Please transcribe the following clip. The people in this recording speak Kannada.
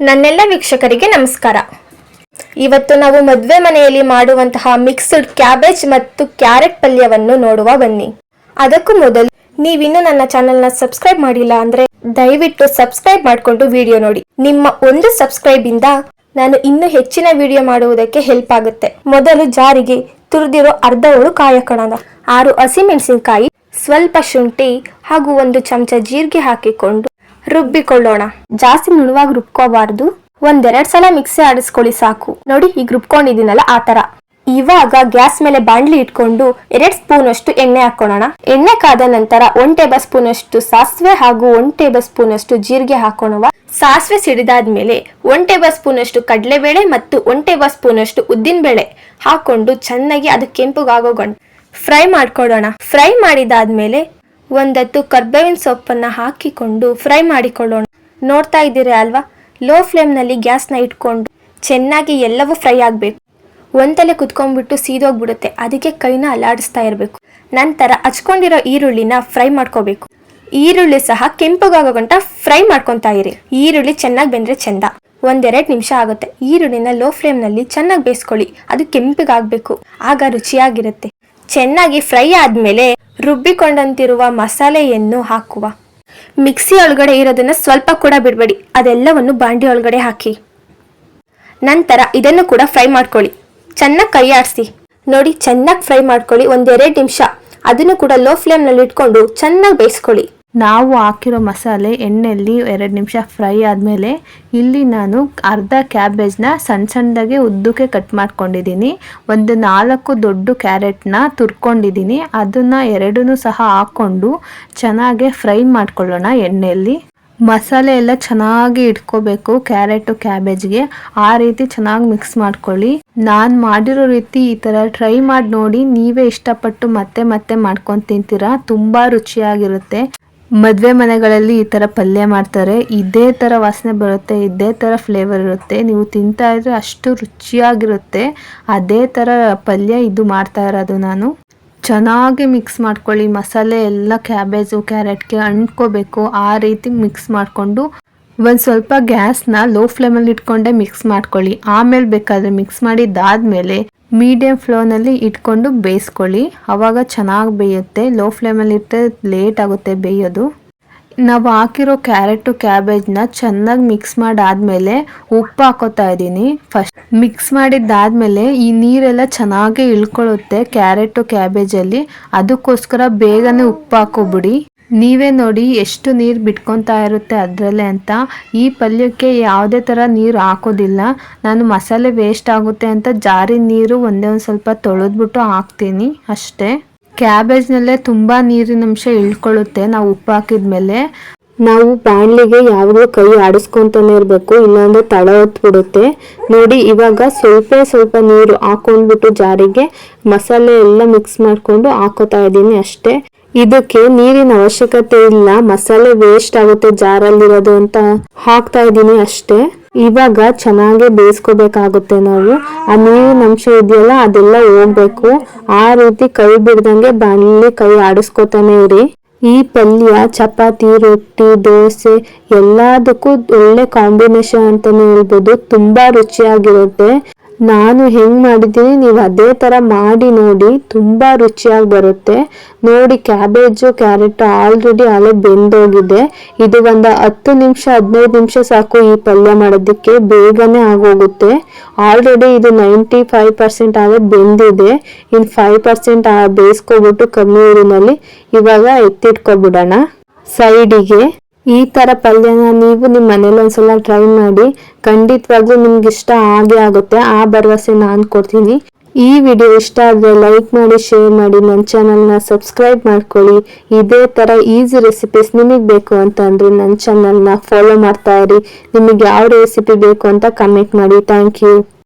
ನನ್ನೆಲ್ಲ ವೀಕ್ಷಕರಿಗೆ ನಮಸ್ಕಾರ. ಇವತ್ತು ನಾವು ಮದುವೆ ಮನೆಯಲ್ಲಿ ಮಾಡುವಂತಹ ಮಿಕ್ಸ್ಡ್ ಕ್ಯಾಬೇಜ್ ಮತ್ತು ಕ್ಯಾರೆಟ್ ಪಲ್ಯವನ್ನು ನೋಡುವ ಬನ್ನಿ. ಅದಕ್ಕೂ ಮೊದಲು ನೀವಿನ್ನೂ ನನ್ನ ಚಾನೆಲ್ನ ಸಬ್ಸ್ಕ್ರೈಬ್ ಮಾಡಿಲ್ಲ ಅಂದ್ರೆ ದಯವಿಟ್ಟು ಸಬ್ಸ್ಕ್ರೈಬ್ ಮಾಡಿಕೊಂಡು ವಿಡಿಯೋ ನೋಡಿ. ನಿಮ್ಮ ಒಂದು ಸಬ್ಸ್ಕ್ರೈಬ್ ಇಂದ ನಾನು ಇನ್ನೂ ಹೆಚ್ಚಿನ ವಿಡಿಯೋ ಮಾಡುವುದಕ್ಕೆ ಹೆಲ್ಪ್ ಆಗುತ್ತೆ. ಮೊದಲು ಜಾರಿಗೆ ತುರಿದಿರೋ ಅರ್ಧ ಹೋಳು ಕಾಯಿ ಹಾಕೋಣ. 6 ಹಸಿಮೆಣಸಿನಕಾಯಿ, ಸ್ವಲ್ಪ ಶುಂಠಿ ಹಾಗೂ 1 ಚಮಚ ಜೀರಿಗೆ ಹಾಕಿಕೊಂಡು ರುಬ್ಬಿಕೊಳ್ಳೋಣ. ಜಾಸ್ತಿ ನುಣುವಾಗಿ ರುಬ್ಕೋಬಾರ್ದು. 1-2 ಸಲ ಮಿಕ್ಸಿ ಆಡಿಸ್ಕೊಳ್ಳಿ ಸಾಕು. ನೋಡಿ ಈಗ ರುಬ್ಕೊಂಡಿದ್ದೀನಲ್ಲ ಆ ತರ. ಇವಾಗ ಗ್ಯಾಸ್ ಮೇಲೆ ಬಾಂಡ್ಲಿ ಇಟ್ಕೊಂಡು 2 ಸ್ಪೂನ್ ಅಷ್ಟು ಎಣ್ಣೆ ಹಾಕೋಣ. ಎಣ್ಣೆ ಕಾದ ನಂತರ 1 ಟೇಬಲ್ ಸ್ಪೂನ್ ಅಷ್ಟು ಸಾಸಿವೆ ಹಾಗೂ 1 ಟೇಬಲ್ ಸ್ಪೂನ್ ಅಷ್ಟು ಜೀರಿಗೆ ಹಾಕೋಣ. ಸಾಸಿವೆ ಸಿಡಿದಾದ್ಮೇಲೆ 1 ಟೇಬಲ್ ಸ್ಪೂನ್ ಅಷ್ಟು ಕಡಲೆಬೇಳೆ ಮತ್ತು 1 ಟೇಬಲ್ ಸ್ಪೂನ್ ಅಷ್ಟು ಉದ್ದಿನ ಬೇಳೆ ಹಾಕೊಂಡು ಚೆನ್ನಾಗಿ ಅದು ಕೆಂಪುಗಾಗೋ ಗಂಟು ಫ್ರೈ ಮಾಡ್ಕೊಳ್ಳೋಣ. ಫ್ರೈ ಮಾಡಿದಾದ್ಮೇಲೆ 1 ಹತ್ತು ಕರ್ಬೇವಿನ ಸೊಪ್ಪನ್ನ ಹಾಕಿಕೊಂಡು ಫ್ರೈ ಮಾಡಿಕೊಳ್ಳೋಣ. ನೋಡ್ತಾ ಇದ್ದೀರಾ ಅಲ್ವಾ, ಲೋ ಫ್ಲೇಮ್ ನಲ್ಲಿ ಗ್ಯಾಸ್ನ ಇಟ್ಕೊಂಡು ಚೆನ್ನಾಗಿ ಎಲ್ಲವೂ ಫ್ರೈ ಆಗಬೇಕು. ಒಂದಲೆ ಕುತ್ಕೊಂಡ್ಬಿಟ್ಟು ಸೀದೋಗ್ಬಿಡುತ್ತೆ, ಅದಕ್ಕೆ ಕೈನ ಅಲ್ಲಾಡಿಸ್ತಾ ಇರಬೇಕು. ನಂತರ ಹಚ್ಕೊಂಡಿರೋ ಈರುಳ್ಳಿನ ಫ್ರೈ ಮಾಡ್ಕೋಬೇಕು. ಈರುಳ್ಳಿ ಸಹ ಕೆಂಪುಗಾಗೋ ಗಂಟ ಫ್ರೈ ಮಾಡ್ಕೊತಾ ಇರಿ. ಈರುಳ್ಳಿ ಚೆನ್ನಾಗಿ ಬೆಂದ್ರೆ ಚಂದ. 1-2 ನಿಮಿಷ ಆಗುತ್ತೆ. ಈರುಳ್ಳಿನ ಲೋ ಫ್ಲೇಮ್ ನಲ್ಲಿ ಚೆನ್ನಾಗಿ ಬೇಯಿಸ್ಕೊಳ್ಳಿ, ಅದು ಕೆಂಪಿಗಾಗಬೇಕು, ಆಗ ರುಚಿಯಾಗಿರುತ್ತೆ. ಚೆನ್ನಾಗಿ ಫ್ರೈ ಆದ್ಮೇಲೆ ರುಬ್ಬಿಕೊಂಡಂತಿರುವ ಮಸಾಲೆಯನ್ನು ಹಾಕುವ. ಮಿಕ್ಸಿ ಒಳಗಡೆ ಇರೋದನ್ನ ಸ್ವಲ್ಪ ಕೂಡ ಬಿಡಬೇಡಿ, ಅದೆಲ್ಲವನ್ನು ಬಾಂಡಿ ಒಳಗಡೆ ಹಾಕಿ. ನಂತರ ಇದನ್ನು ಕೂಡ ಫ್ರೈ ಮಾಡ್ಕೊಳ್ಳಿ. ಚೆನ್ನಾಗಿ ಕೈ ಆಡಿಸಿ. ನೋಡಿ ಚೆನ್ನಾಗಿ ಫ್ರೈ ಮಾಡ್ಕೊಳ್ಳಿ. 1-2 ನಿಮಿಷ ಅದನ್ನು ಕೂಡ ಲೋ ಫ್ಲೇಮ್ ನಲ್ಲಿ ಇಟ್ಕೊಂಡು ಚೆನ್ನಾಗಿ ಬೇಯಿಸ್ಕೊಳ್ಳಿ. ನಾವು ಹಾಕಿರೋ ಮಸಾಲೆ ಎಣ್ಣೆಯಲ್ಲಿ 2 ನಿಮಿಷ ಫ್ರೈ ಆದಮೇಲೆ ಇಲ್ಲಿ ನಾನು ಅರ್ಧ ಕ್ಯಾಬೇಜ್ನ ಸಣ್ಣದಾಗೆ ಉದ್ದಕ್ಕೆ ಕಟ್ ಮಾಡ್ಕೊಂಡಿದ್ದೀನಿ. 4 ದೊಡ್ಡ ಕ್ಯಾರೆಟ್ನ ತುರ್ಕೊಂಡಿದ್ದೀನಿ. ಅದನ್ನು 2 ಸಹ ಹಾಕ್ಕೊಂಡು ಚೆನ್ನಾಗಿ ಫ್ರೈ ಮಾಡ್ಕೊಳ್ಳೋಣ ಎಣ್ಣೆಯಲ್ಲಿ. ಮಸಾಲೆ ಎಲ್ಲ ಚೆನ್ನಾಗಿ ಇಟ್ಕೋಬೇಕು ಕ್ಯಾರೆಟು ಕ್ಯಾಬೇಜ್ಗೆ, ಆ ರೀತಿ ಚೆನ್ನಾಗಿ ಮಿಕ್ಸ್ ಮಾಡ್ಕೊಳ್ಳಿ. ನಾನು ಮಾಡಿರೋ ರೀತಿ ಈ ಥರ ಟ್ರೈ ಮಾಡಿ ನೋಡಿ, ನೀವೇ ಇಷ್ಟಪಟ್ಟು ಮತ್ತೆ ಮತ್ತೆ ಮಾಡ್ಕೊಂಡು ತಿಂತೀರಾ. ತುಂಬ ರುಚಿಯಾಗಿರುತ್ತೆ. ಮದುವೆ ಮನೆಗಳಲ್ಲಿ ಈ ಥರ ಪಲ್ಯ ಮಾಡ್ತಾರೆ. ಇದೇ ಥರ ವಾಸನೆ ಬರುತ್ತೆ, ಇದೇ ಥರ ಫ್ಲೇವರ್ ಇರುತ್ತೆ. ನೀವು ತಿಂತಾ ಇದ್ರೆ ಅಷ್ಟು ರುಚಿಯಾಗಿರುತ್ತೆ. ಅದೇ ಥರ ಪಲ್ಯ ಇದು ಮಾಡ್ತಾ ಇರೋದು ನಾನು. ಚೆನ್ನಾಗಿ ಮಿಕ್ಸ್ ಮಾಡ್ಕೊಳ್ಳಿ. ಮಸಾಲೆ ಎಲ್ಲ ಕ್ಯಾಬೇಜು ಕ್ಯಾರೆಟ್ಗೆ ಅಂಟ್ಕೋಬೇಕು, ಆ ರೀತಿ ಮಿಕ್ಸ್ ಮಾಡಿಕೊಂಡು ಒಂದು ಸ್ವಲ್ಪ ಗ್ಯಾಸ್ನ ಲೋ ಫ್ಲೇಮಲ್ಲಿ ಇಟ್ಕೊಂಡೆ ಮಿಕ್ಸ್ ಮಾಡ್ಕೊಳ್ಳಿ. ಆಮೇಲೆ ಬೇಕಾದರೆ ಮಿಕ್ಸ್ ಮಾಡಿದ್ದಾದಮೇಲೆ ಮೀಡಿಯಮ್ ಫ್ಲೇಮ್ನಲ್ಲಿ ಇಟ್ಕೊಂಡು ಬೇಯಿಸ್ಕೊಳ್ಳಿ, ಆವಾಗ ಚೆನ್ನಾಗಿ ಬೇಯುತ್ತೆ. ಲೋ ಫ್ಲೇಮಲ್ಲಿ ಇಟ್ಟರೆ ಲೇಟ್ ಆಗುತ್ತೆ ಬೇಯೋದು. ನಾವು ಹಾಕಿರೋ ಕ್ಯಾರೆಟು ಕ್ಯಾಬೇಜ್ನ ಚೆನ್ನಾಗಿ ಮಿಕ್ಸ್ ಮಾಡಾದ್ಮೇಲೆ ಉಪ್ಪು ಹಾಕೋತಾ ಇದ್ದೀನಿ. ಫಸ್ಟ್ ಮಿಕ್ಸ್ ಮಾಡಿದ್ದಾದ್ಮೇಲೆ ಈ ನೀರೆಲ್ಲ ಚೆನ್ನಾಗಿ ಇಳ್ಕೊಳ್ಳುತ್ತೆ ಕ್ಯಾರೆಟು ಕ್ಯಾಬೇಜಲ್ಲಿ, ಅದಕ್ಕೋಸ್ಕರ ಬೇಗನೆ ಉಪ್ಪು ಹಾಕೋಬಿಡಿ. ನೀವೇ ನೋಡಿ ಎಷ್ಟು ನೀರು ಬಿಟ್ಕೊತಾ ಇರುತ್ತೆ ಅದರಲ್ಲೇ ಅಂತ. ಈ ಪಲ್ಯಕ್ಕೆ ಯಾವುದೇ ಥರ ನೀರು ಹಾಕೋದಿಲ್ಲ ನಾನು. ಮಸಾಲೆ ವೇಸ್ಟ್ ಆಗುತ್ತೆ ಅಂತ ಜಾರಿನ ನೀರು ಒಂದೇ ಒಂದು ಸ್ವಲ್ಪ ತೊಳೆದ್ಬಿಟ್ಟು ಹಾಕ್ತೀನಿ ಅಷ್ಟೇ. ಕ್ಯಾಬೇಜ್ನಲ್ಲೇ ತುಂಬ ನೀರಿನ ಅಂಶ ಇಳ್ಕೊಳ್ಳುತ್ತೆ ನಾವು ಉಪ್ಪು ಹಾಕಿದ್ಮೇಲೆ. ನಾವು ಬಾಣಲಿಗೆ ಯಾವಾಗಲೂ ಕೈ ಆಡಿಸ್ಕೊತಾನೆ ಇರಬೇಕು, ಇಲ್ಲಾಂದ್ರೆ ತಳ ಹೊತ್ಬಿಡುತ್ತೆ. ನೋಡಿ ಇವಾಗ ಸ್ವಲ್ಪ ನೀರು ಹಾಕೊಂಡ್ಬಿಟ್ಟು ಜಾರಿಗೆ ಮಸಾಲೆ ಎಲ್ಲ ಮಿಕ್ಸ್ ಮಾಡಿಕೊಂಡು ಹಾಕೋತಾ ಇದ್ದೀನಿ ಅಷ್ಟೇ. ಇದಕ್ಕೆ ನೀರಿನ ಅವಶ್ಯಕತೆ ಇಲ್ಲ, ಮಸಾಲೆ ವೇಸ್ಟ್ ಆಗುತ್ತೆ ಜಾರಲ್ಲಿರೋದು ಅಂತ ಹಾಕ್ತಾ ಇದ್ದೀನಿ ಅಷ್ಟೇ. ಇವಾಗ ಚೆನ್ನಾಗಿ ಬೇಯಿಸ್ಕೋಬೇಕಾಗುತ್ತೆ ನಾವು. ಆ ನೀರಿನ ಅಂಶ ಇದೆಯಲ್ಲ ಅದೆಲ್ಲ ಹೋಗ್ಬೇಕು. ಆ ರೀತಿ ಕೈ ಬಿಡ್ದಂಗೆ ಬಾಣಲಿ ಕೈ ಆಡಿಸ್ಕೋತಾನೆ ಇರಿ. ಈ ಪಲ್ಯ ಚಪಾತಿ, ರೊಟ್ಟಿ, ದೋಸೆ ಎಲ್ಲದಕ್ಕೂ ಒಳ್ಳೆ ಕಾಂಬಿನೇಷನ್ ಅಂತಾನೆ ಹೇಳ್ಬೋದು. ತುಂಬಾ ರುಚಿಯಾಗಿರುತ್ತೆ. ನಾನು ಹೆಂಗ್ ಮಾಡಿದ್ದೀನಿ ನೀವು ಅದೇ ತರ ಮಾಡಿ ನೋಡಿ, ತುಂಬಾ ರುಚಿಯಾಗಿ ಬರುತ್ತೆ. ನೋಡಿ ಕ್ಯಾಬೇಜು ಕ್ಯಾರೆಟ್ ಆಲ್ರೆಡಿ ಅಲ್ಲೇ ಬೆಂದೋಗಿದೆ. ಇದು 10 ನಿಮಿಷ 15 ನಿಮಿಷ ಸಾಕು ಈ ಪಲ್ಯ ಮಾಡೋದಕ್ಕೆ, ಬೇಗನೆ ಆಗೋಗುತ್ತೆ. ಆಲ್ರೆಡಿ ಇದು 95% ಆಗ ಬೆಂದಿದೆ. ಇನ್ನು 5% ಬೇಯಿಸ್ಕೊಬಿಟ್ಟು ಕಮ್ಮಿ ಊರಿನಲ್ಲಿ ಇವಾಗ ಎತ್ತಿಟ್ಕೊಬಿಡೋಣ ಸೈಡಿಗೆ. ಈ ಥರ ಪಲ್ಯನ ನೀವು ನಿಮ್ಮ ಮನೇಲಿ ಒಂದ್ಸಲ ಟ್ರೈ ಮಾಡಿ, ಖಂಡಿತವಾಗ್ಲೂ ನಿಮ್ಗೆ ಇಷ್ಟ ಆಗೇ ಆಗುತ್ತೆ, ಆ ಭರವಸೆ ನಾನು ಕೊಡ್ತೀನಿ. ಈ ವಿಡಿಯೋ ಇಷ್ಟ ಆದರೆ ಲೈಕ್ ಮಾಡಿ, ಶೇರ್ ಮಾಡಿ, ನನ್ನ ಚಾನಲ್ನ ಸಬ್ಸ್ಕ್ರೈಬ್ ಮಾಡ್ಕೊಳ್ಳಿ. ಇದೇ ಥರ ಈಸಿ ರೆಸಿಪೀಸ್ ನಿಮಗೆ ಬೇಕು ಅಂತ ಅಂದರೆ ನನ್ನ ಚಾನಲ್ನ ಫಾಲೋ ಮಾಡ್ತಾ ಇರಿ. ನಿಮಗೆ ಯಾವ ರೆಸಿಪಿ ಬೇಕು ಅಂತ ಕಮೆಂಟ್ ಮಾಡಿ. Thank you.